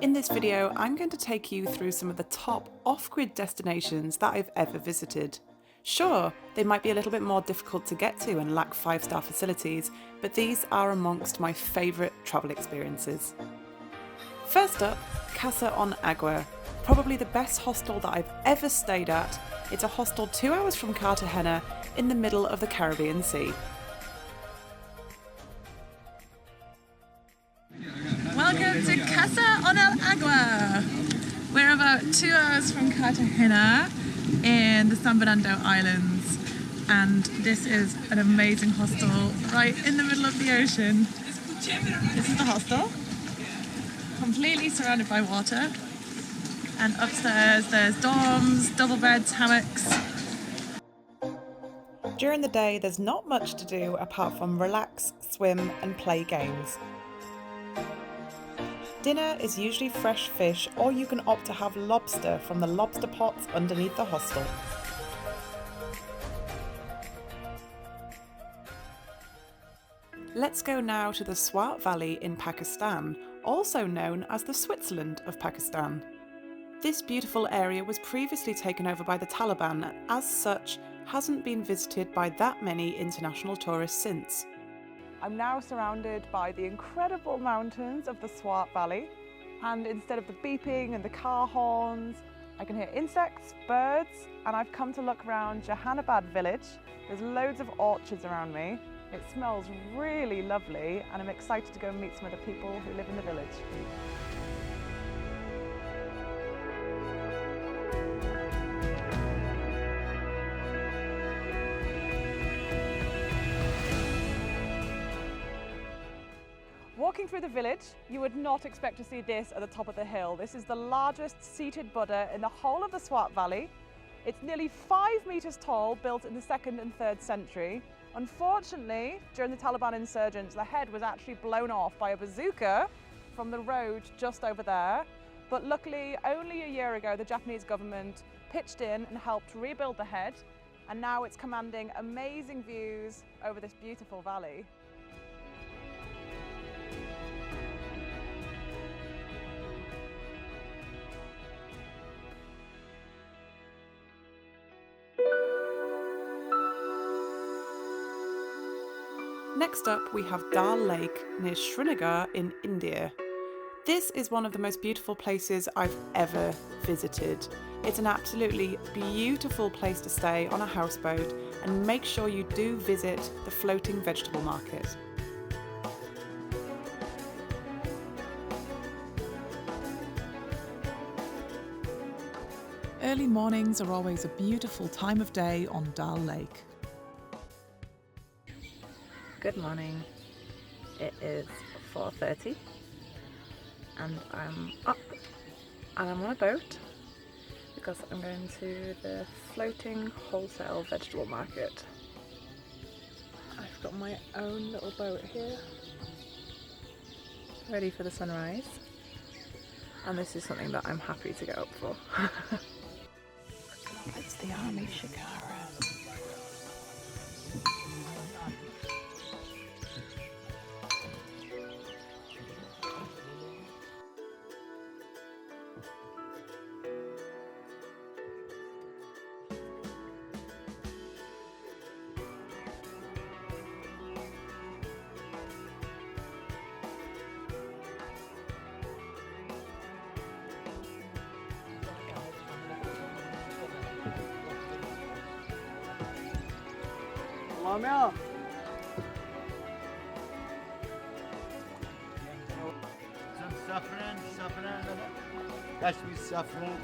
In this video, I'm going to take you through some of the top off-grid destinations that I've ever visited. Sure, they might be a little bit more difficult to get to and lack 5-star facilities, but these are amongst my favourite travel experiences. First up, Casa on Agua, probably the best hostel that I've ever stayed at. It's a hostel 2 hours from Cartagena in the middle of the Caribbean Sea. Welcome to Casa on el Agua. We're about 2 hours from Cartagena in the San Fernando Islands, and this is an amazing hostel right in the middle of the ocean. This is the hostel, completely surrounded by water, and upstairs there's dorms, double beds, hammocks. During the day there's not much to do apart from relax, swim and play games. Dinner is usually fresh fish, or you can opt to have lobster from the lobster pots underneath the hostel. Let's go now to the Swat Valley in Pakistan, also known as the Switzerland of Pakistan. This beautiful area was previously taken over by the Taliban and as such hasn't been visited by that many international tourists since. I'm now surrounded by the incredible mountains of the Swat Valley, and instead of the beeping and the car horns, I can hear insects, birds, and I've come to look around Jahanabad village. There's loads of orchards around me. It smells really lovely, and I'm excited to go and meet some of the people who live in the village. Walking through the village, you would not expect to see this at the top of the hill. This is the largest seated Buddha in the whole of the Swat Valley. It's nearly 5 meters tall, built in the 2nd and 3rd century. Unfortunately, during the Taliban insurgents, the head was actually blown off by a bazooka from the road just over there. But luckily, only a year ago, the Japanese government pitched in and helped rebuild the head, and now it's commanding amazing views over this beautiful valley. Next up, we have Dal Lake near Srinagar in India. This is one of the most beautiful places I've ever visited. It's an absolutely beautiful place to stay on a houseboat, and make sure you do visit the floating vegetable market. Early mornings are always a beautiful time of day on Dal Lake. Good morning. It is 4:30 and I'm up and I'm on a boat because I'm going to the floating wholesale vegetable market. I've got my own little boat here, ready for the sunrise, and this is something that I'm happy to get up for. It's the army shikara. Some saffron, that should be saffron.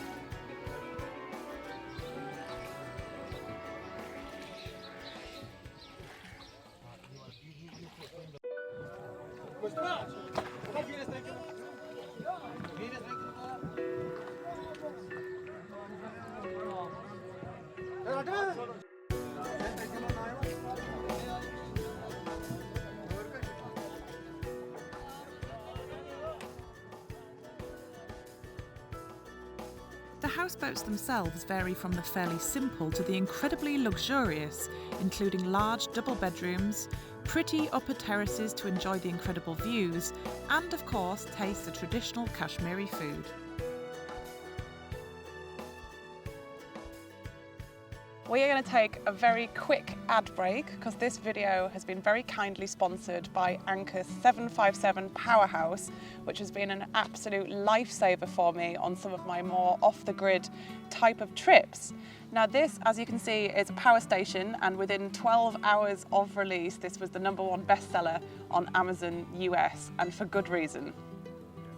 The houseboats themselves vary from the fairly simple to the incredibly luxurious, including large double bedrooms, pretty upper terraces to enjoy the incredible views, and of course taste the traditional Kashmiri food. We are going to take a very quick ad break because this video has been very kindly sponsored by Anker 757 Powerhouse, which has been an absolute lifesaver for me on some of my more off-the-grid type of trips. Now this, as you can see, is a power station, and within 12 hours of release this was the #1 bestseller on Amazon US, and for good reason.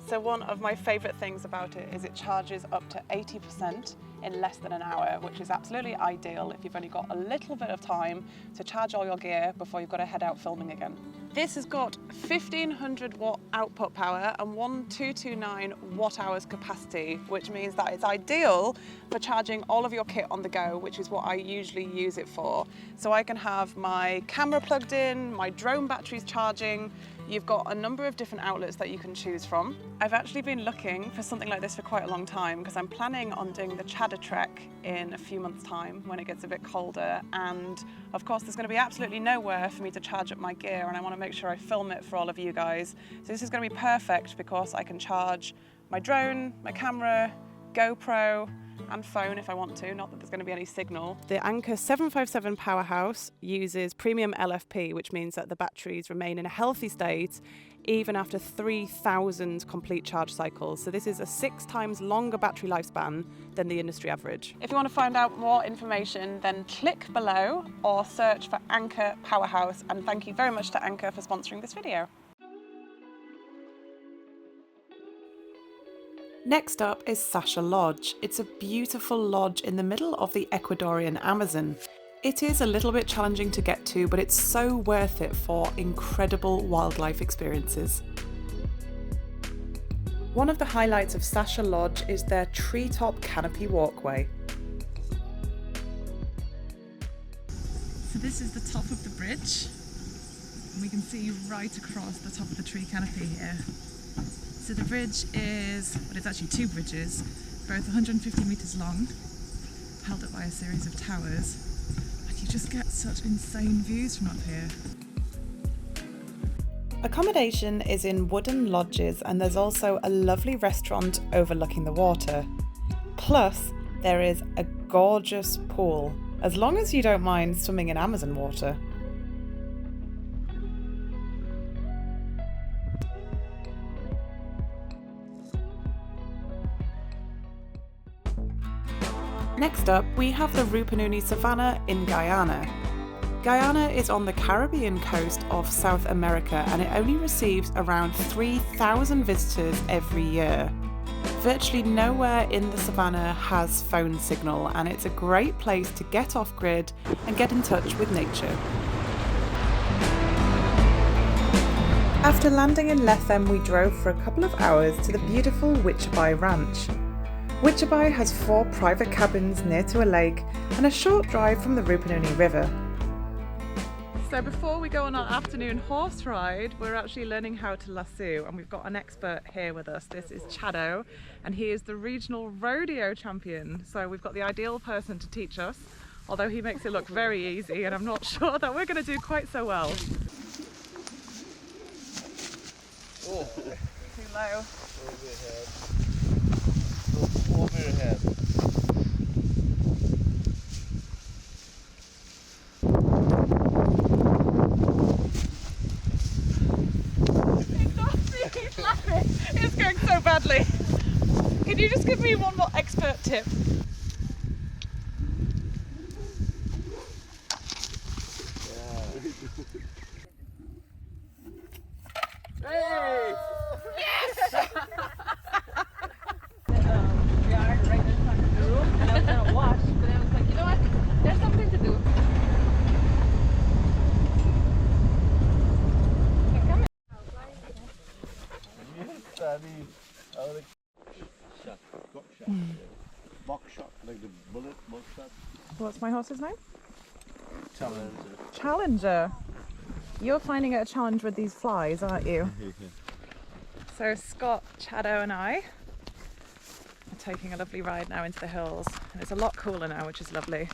So one of my favourite things about it is it charges up to 80% in less than an hour, which is absolutely ideal if you've only got a little bit of time to charge all your gear before you've got to head out filming again. This has got 1500 watt output power and 1229 watt hours capacity, which means that it's ideal for charging all of your kit on the go, which is what I usually use it for. So I can have my camera plugged in, my drone batteries charging. You've got a number of different outlets that you can choose from. I've actually been looking for something like this for quite a long time because I'm planning on doing the Chadder trek in a few months' time when it gets a bit colder, and of course there's going to be absolutely nowhere for me to charge up my gear, and I want to make sure I film it for all of you guys. So this is going to be perfect because I can charge my drone, my camera, GoPro and phone if I want to, not that there's going to be any signal. The Anker 757 Powerhouse uses premium LFP, which means that the batteries remain in a healthy state even after 3,000 complete charge cycles. So this is a 6 times longer battery lifespan than the industry average. If you want to find out more information, then click below or search for Anker Powerhouse, and thank you very much to Anker for sponsoring this video. Next up is Sasha Lodge. It's a beautiful lodge in the middle of the Ecuadorian Amazon. It is a little bit challenging to get to, but it's so worth it for incredible wildlife experiences. One of the highlights of Sasha Lodge is their treetop canopy walkway. So this is the top of the bridge, and we can see right across the top of the tree canopy here. So the bridge is, well, it's actually 2 bridges, both 150 metres long, held up by a series of towers, and you just get such insane views from up here. Accommodation is in wooden lodges, and there's also a lovely restaurant overlooking the water. Plus, there is a gorgeous pool, as long as you don't mind swimming in Amazon water. Next up, we have the Rupununi Savannah in Guyana. Guyana is on the Caribbean coast of South America, and it only receives around 3,000 visitors every year. Virtually nowhere in the savannah has phone signal, and it's a great place to get off grid and get in touch with nature. After landing in Lethem, we drove for a couple of hours to the beautiful Witchabai Ranch. Witchabai has 4 private cabins near to a lake and a short drive from the Rupununi River. So before we go on our afternoon horse ride, we're actually learning how to lasso, and we've got an expert here with us. This is Chado, and he is the regional rodeo champion. So we've got the ideal person to teach us, although he makes it look very easy, and I'm not sure that we're going to do quite so well. Oh. Too low. Overhead. He's laughing. It's going so badly. Can you just give me one more expert tip? Hey! Yes! And I was gonna watch, but I was like, you know what? There's something to do. Okay, come in. Box shot, like the bullet, box shot. What's my horse's name? Challenger. Challenger. You're finding it a challenge with these flies, aren't you? So Scott, Chado and I are taking a lovely ride now into the hills, and it's a lot cooler now, which is lovely.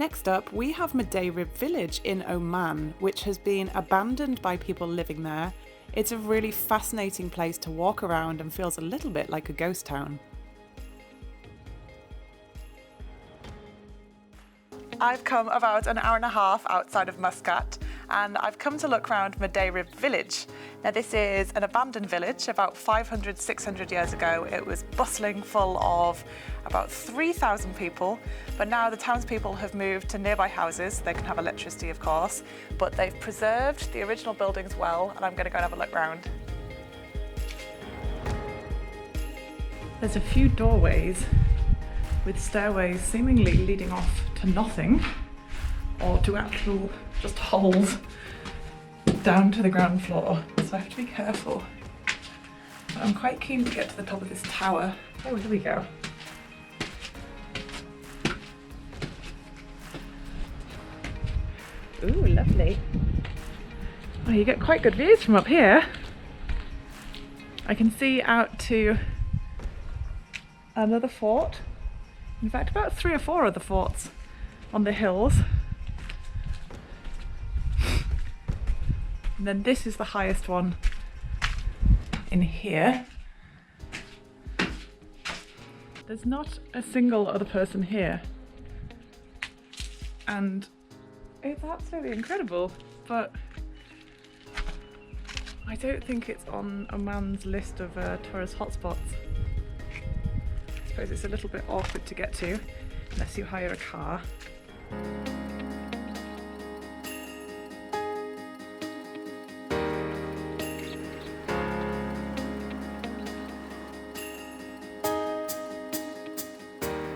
Next up, we have Madeira Village in Oman, which has been abandoned by people living there. It's a really fascinating place to walk around and feels a little bit like a ghost town. I've come about an hour and a half outside of Muscat, and I've come to look around Madeira Village. Now this is an abandoned village. About 500, 600 years ago it was bustling, full of about 3,000 people, but now the townspeople have moved to nearby houses. They can have electricity, of course, but they've preserved the original buildings well, and I'm going to go and have a look round. There's a few doorways with stairways seemingly leading off to nothing, or to actual just holes down to the ground floor, so I have to be careful. But I'm quite keen to get to the top of this tower. Oh, here we go. Ooh, lovely. Oh, you get quite good views from up here. I can see out to another fort. In fact, about 3 or 4 other forts on the hills. And then this is the highest one in here. There's not a single other person here. And it's absolutely incredible, but I don't think it's on Oman's list of tourist hotspots. I suppose it's a little bit awkward to get to unless you hire a car.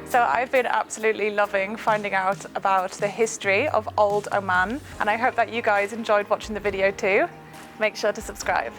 So I've been absolutely loving finding out about the history of old Oman, and I hope that you guys enjoyed watching the video too. Make sure to subscribe.